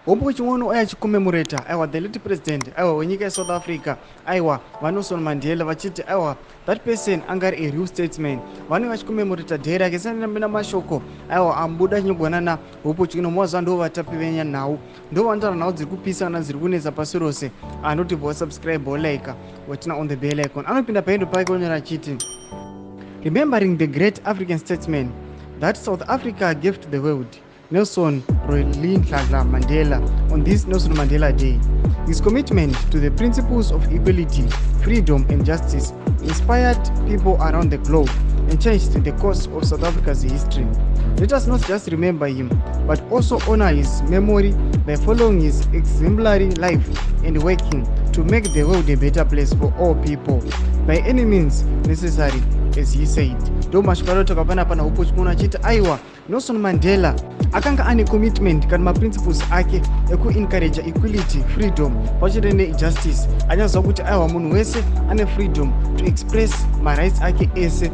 Hopewell Chin'ono achicommemorata the late president wenyika yeSouth Africa Nelson Mandela vachiti that person angari a real statesman. Vanenge vachicommemorata day rake sena mashoko ambuda nyogwanana Hopewell Chin'ono mwaza ndo vatapi venya nhau ndo vantaura nhau dziri kupisana dziri kunetsa pasi rose. Anoti subscribe like watina on the bell icon. Anopinda paendo pake onyora achiti remembering the great African statesman that South Africa gave to the world, Nelson Mandela, on this Nelson Mandela Day. His commitment to the principles of equality, freedom and justice inspired people around the globe and changed the course of South Africa's history. Let us not just remember him, but also honor his memory by following his exemplary life and working to make the world a better place for all people by any means necessary, as he said. Ndo mashikalotoka pana Hopewell Chin'ono achiti Nelson Mandela akanga ane commitment kana maprinciples ake ekuencourage equality, freedom pachiri nejustice. Anyazwa kuti munhu wese ane freedom to express marights ake ese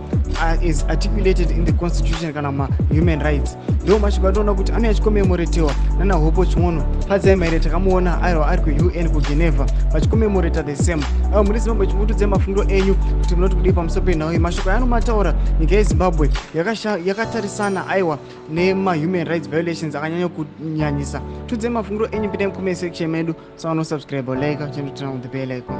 is articulated in the constitution kana human rights. Ndo mashikatoona kuti anenge achicommemoratewa nana Hopewell Chin'ono padzaimhaire takamuona ari kuUN kuGeneva vachicommemorata the same. Muri Zimbabwe chimutudze mafungiro enyu kuti munoti kudii pamusoro penhau iyi. Mashoko anomataura nyika yeZimbabwe yakatarisana nema-human rights violations akanyanya kunyanyisa. Tudze mafungiro enyu pindai mucomment section medu. Subscribe like chinotina on the bell icon.